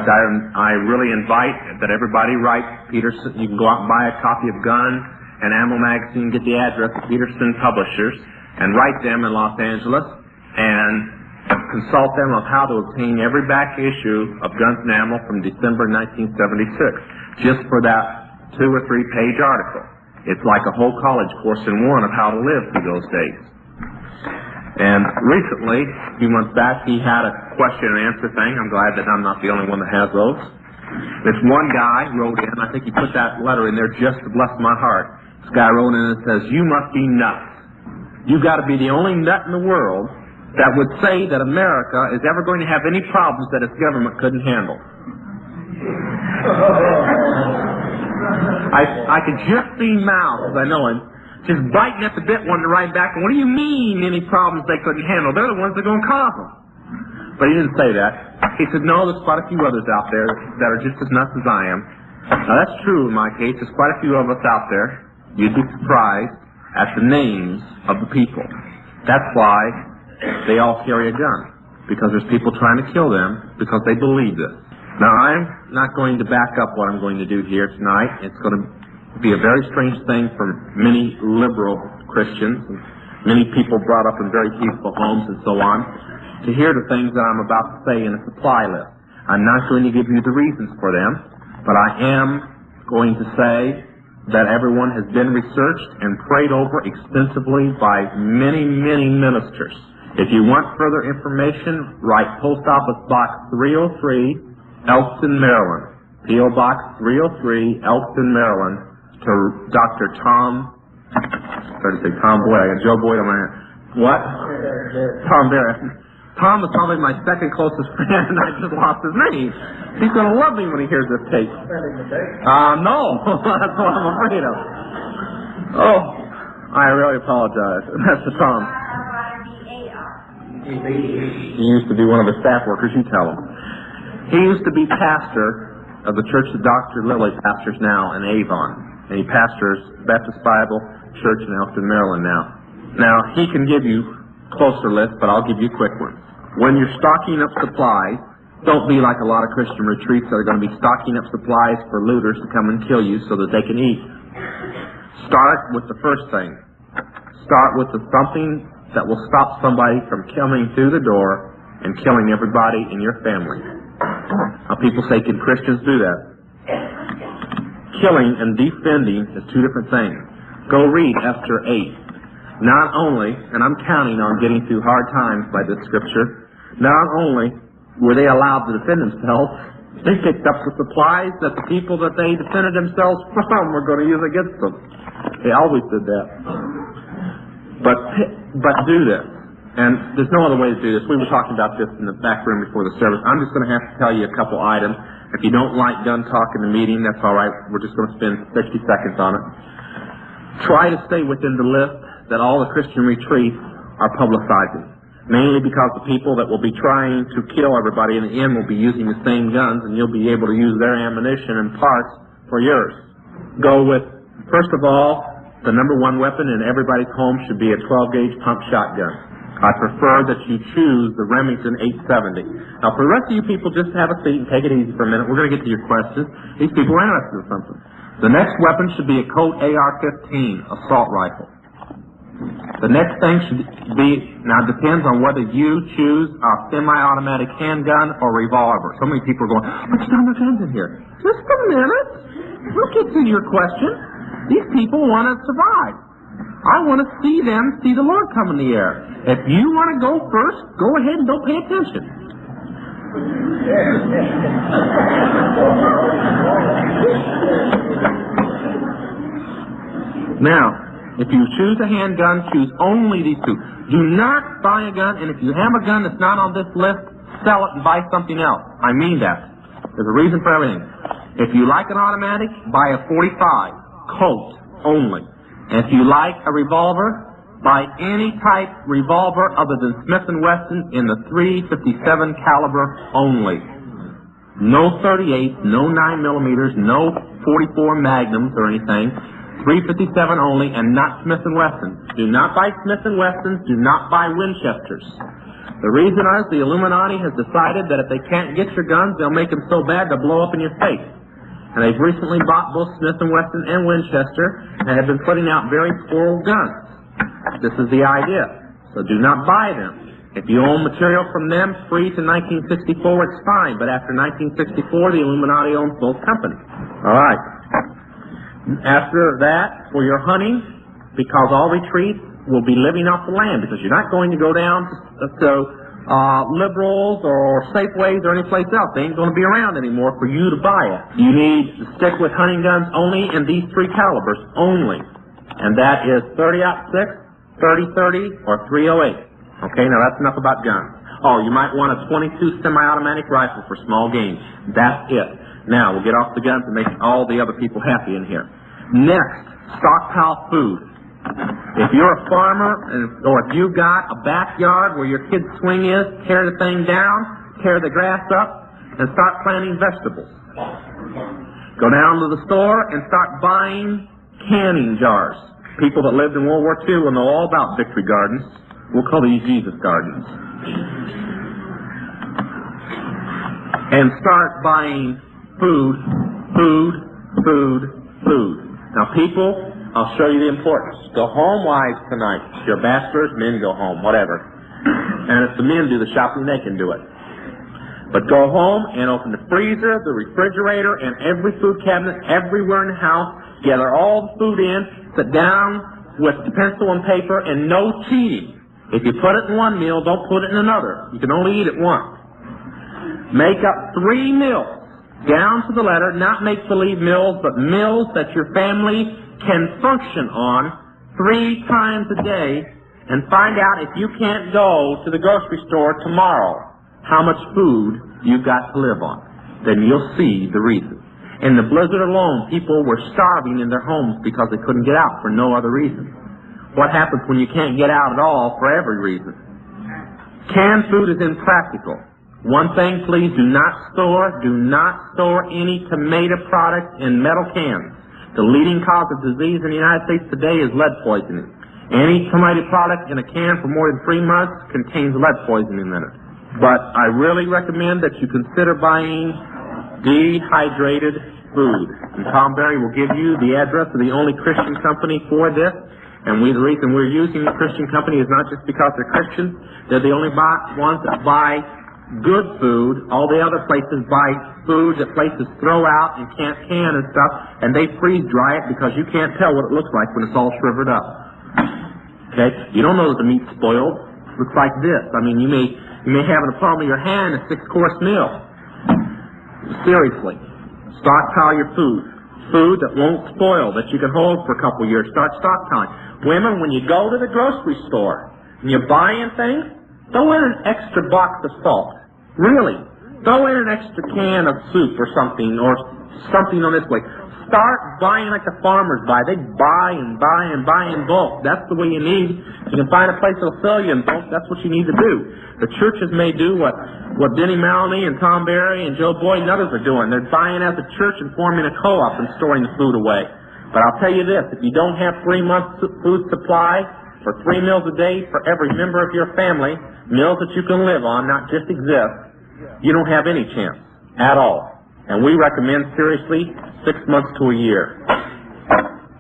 I really invite that everybody write Peterson. You can go out and buy a copy of Gun and Ammo magazine, get the address of Peterson Publishers, and write them in Los Angeles and consult them on how to obtain every back issue of Guns and Ammo from December 1976, just for that 2 or 3 page article. It's like a whole college course in one of how to live through those days. And recently, a few months back, he had a question and answer thing. I'm glad that I'm not the only one that has those. This one guy wrote in, I think he put that letter in there just to bless my heart. This guy wrote in and says, "You must be nuts. You've got to be the only nut in the world that would say that America is ever going to have any problems that its government couldn't handle." I could just see Mao, as I know him, just biting at the bit, wanting to write back, "What do you mean any problems they couldn't handle? They're the ones that are going to cause them." But he didn't say that. He said, "No, there's quite a few others out there that are just as nuts as I am." Now, that's true in my case. There's quite a few of us out there. You'd be surprised at the names of the people. That's why they all carry a gun, because there's people trying to kill them because they believe this. Now, I'm not going to back up what I'm going to do here tonight. It's going to be a very strange thing for many liberal Christians, and many people brought up in very peaceful homes and so on, to hear the things that I'm about to say in a supply list. I'm not going to give you the reasons for them, but I am going to say that everyone has been researched and prayed over extensively by many, many ministers. If you want further information, write Post Office Box 303, Elkton, Maryland. P.O. Box 303, Elkton, Maryland, to Dr. Tom, sorry to say Tom Boyd, I got Joe Boyd on my hand. What? Tom Barrett. Tom is probably my second closest friend, and I just lost his name. He's going to love me when he hears this tape. No, that's what I'm afraid of. Oh, I really apologize. That's the Tom. He used to be one of the staff workers, you tell him. He used to be pastor of the church that Dr. Lilly pastors now in Avon. And he pastors Baptist Bible Church in Elkton, Maryland now. Now, he can give you closer lists, but I'll give you quick ones. When you're stocking up supplies, don't be like a lot of Christian retreats that are going to be stocking up supplies for looters to come and kill you so that they can eat. Start with the first thing. Start with something that will stop somebody from coming through the door and killing everybody in your family. Now, people say, can Christians do that? Killing and defending is 2 different things. Go read Esther 8. Not only, and I'm counting on getting through hard times by this scripture, not only were they allowed to defend themselves, they picked up the supplies that the people that they defended themselves from were going to use against them. They always did that. But do this. And there's no other way to do this. We were talking about this in the back room before the service. I'm just going to have to tell you a couple items. If you don't like gun talk in the meeting, that's all right. We're just going to spend 60 seconds on it. Try to stay within the list that all the Christian retreats are publicizing. Mainly because the people that will be trying to kill everybody in the end will be using the same guns, and you'll be able to use their ammunition and parts for yours. Go with, first of all, the number 1 weapon in everybody's home should be a 12-gauge pump shotgun. I prefer that you choose the Remington 870. Now, for the rest of you people, just have a seat and take it easy for a minute. We're going to get to your questions. These people are interested in something. The next weapon should be a Colt AR-15 assault rifle. The next thing should be, now it depends on whether you choose a semi-automatic handgun or revolver. So many people are going, "What's on the guns in here?" Just a minute. We'll get to your question. These people want to survive. I want to see them see the Lord come in the air. If you want to go first, go ahead and don't pay attention. Now, if you choose a handgun, choose only these 2. Do not buy a gun, and if you have a gun that's not on this list, sell it and buy something else. I mean that. There's a reason for everything. If you like an automatic, buy a .45, Colt only. And if you like a revolver, buy any type revolver other than Smith & Wesson in the .357 caliber only. No 38, no 9mm, no 44 Magnums or anything. .357 only, and not Smith & Wesson. Do not buy Smith & Wessons. Do not buy Winchesters. The reason is the Illuminati has decided that if they can't get your guns, they'll make them so bad they'll blow up in your face. And they've recently bought both Smith & Wesson and Winchester and have been putting out very spoiled guns. This is the idea. So do not buy them. If you own material from them free to 1964, it's fine. But after 1964, the Illuminati owns both companies. All right. After that, for your hunting, because all retreats will be living off the land, because you're not going to go down to Liberals or Safeways or any place else. They ain't going to be around anymore for you to buy it. You need to stick with hunting guns only in these 3 calibers only, and that is 30-06, 30-30, or 308. Okay, now that's enough about guns. Oh, you might want a 22 semi-automatic rifle for small game. That's it. Now we'll get off the guns and make all the other people happy in here. Next, stockpile food. If you're a farmer, or if you've got a backyard where your kid's swing is, tear the thing down, tear the grass up, and start planting vegetables. Go down to the store and start buying canning jars. People that lived in World War II will know all about Victory Gardens. We'll call these Jesus Gardens. And start buying food. Now, people, I'll show you the importance. Go home, wives, tonight. If you're bachelors, men go home, whatever. And if the men do the shopping, they can do it. But go home and open the freezer, the refrigerator, and every food cabinet everywhere in the house. Gather all the food in. Sit down with pencil and paper, and no cheating. If you put it in one meal, don't put it in another. You can only eat it once. Make up 3 meals, down to the letter, not make-believe meals, but meals that your family can function on 3 times a day, and find out if you can't go to the grocery store tomorrow how much food you've got to live on. Then you'll see the reason. In the blizzard alone, people were starving in their homes because they couldn't get out for no other reason. What happens when you can't get out at all for every reason? Canned food is impractical. One thing, please, do not store any tomato products in metal cans. The leading cause of disease in the United States today is lead poisoning. Any tomato product in a can for more than 3 months contains lead poisoning in it. But I really recommend that you consider buying dehydrated food. And Tom Berry will give you the address of the only Christian company for this. And the reason we're using the Christian company is not just because they're Christians. They're the only ones that buy good food. All the other places buy food that places throw out and can't can and stuff, and they freeze dry it because you can't tell what it looks like when it's all shriveled up. Okay? You don't know that the meat's spoiled. It looks like this. I mean, you may have in the palm of your hand a 6-course meal. Seriously. Stockpile your food. Food that won't spoil, that you can hold for a couple years. Start stockpiling. Women, when you go to the grocery store and you're buying things, throw in an extra box of salt. Really. Throw in an extra can of soup or something on this way. Start buying like the farmers buy. They buy and buy and buy in bulk. That's the way you need. If you can find a place that'll sell you in bulk, that's what you need to do. The churches may do what Denny Maloney and Tom Berry and Joe Boyd and others are doing. They're buying as a church and forming a co-op and storing the food away. But I'll tell you this, if you don't have 3 months food supply for 3 meals a day for every member of your family, meals that you can live on, not just exist, you don't have any chance at all. And we recommend, seriously, 6 months to a year.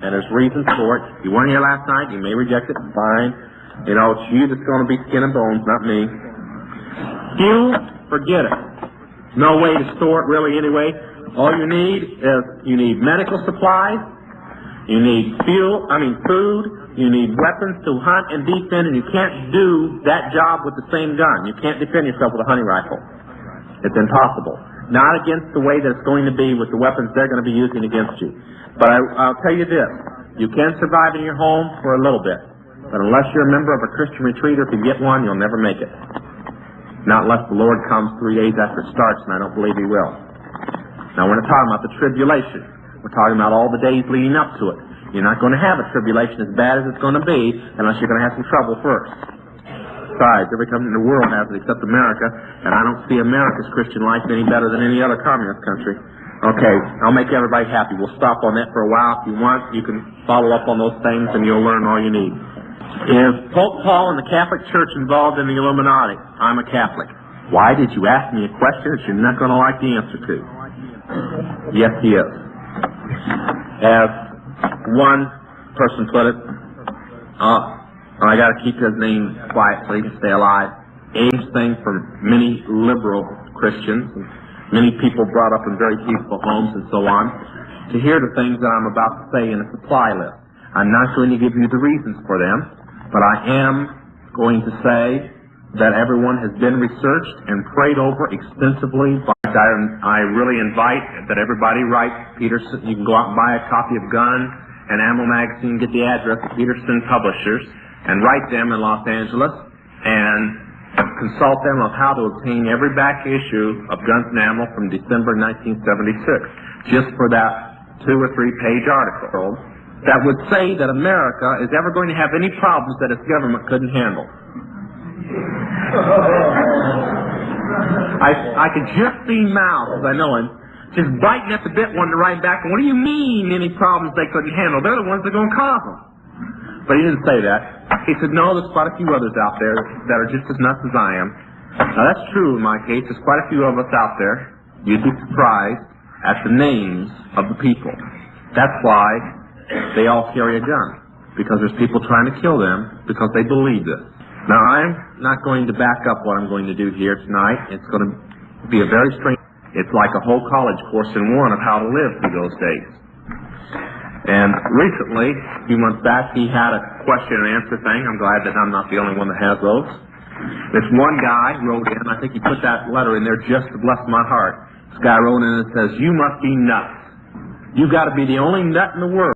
And there's reasons for it. You weren't here last night, you may reject it, fine. You know, it's you that's going to be skin and bones, not me. Fuel, forget it. No way to store it really anyway. All you need medical supplies, you need food, you need weapons to hunt and defend, and you can't do that job with the same gun. You can't defend yourself with a hunting rifle. It's impossible. Not against the way that it's going to be with the weapons they're going to be using against you. But I'll tell you this. You can survive in your home for a little bit. But unless you're a member of a Christian retreat or if you get one, you'll never make it. Not unless the Lord comes 3 days after it starts, and I don't believe He will. Now, we're not talking about the tribulation. We're talking about all the days leading up to it. You're not going to have a tribulation as bad as it's going to be unless you're going to have some trouble first. Besides, every country in the world has it except America, and I don't see America's Christian life any better than any other communist country. Okay, I'll make everybody happy. We'll stop on that for a while. If you want, you can follow up on those things and you'll learn all you need. Is Pope Paul and the Catholic Church involved in the Illuminati? I'm a Catholic. Why did you ask me a question that you're not going to like the answer to? Yes, he is. As one person put it, I got to keep his name quiet so he can stay alive. Age thing for many liberal Christians, and many people brought up in very peaceful homes and so on, to hear the things that I'm about to say in a supply list. I'm not going to give you the reasons for them, but I am going to say that everyone has been researched and prayed over extensively. I really invite that everybody write Peterson. You can go out and buy a copy of Gun and Ammo magazine, get the address of Peterson Publishers, and write them in Los Angeles and consult them on how to obtain every back issue of Guns and Ammo from December 1976, just for that 2 or 3 page article that would say that America is ever going to have any problems that its government couldn't handle. I could just see mouths, I know him, just biting at the bit wanting to write back, what do you mean any problems they couldn't handle? They're the ones that are going to cause them. But he didn't say that. He said, no, there's quite a few others out there that are just as nuts as I am. Now that's true in my case. There's quite a few of us out there. You'd be surprised at the names of the people. That's why they all carry a gun, because there's people trying to kill them because they believe this. Now, I'm not going to back up what I'm going to do here tonight. It's going to be a very strange... It's like a whole college course in one of how to live through those days. And recently, a few months back, he had a question and answer thing. I'm glad that I'm not the only one that has those. This one guy wrote in, I think he put that letter in there just to bless my heart. This guy wrote in and says, you must be nuts. You've got to be the only nut in the world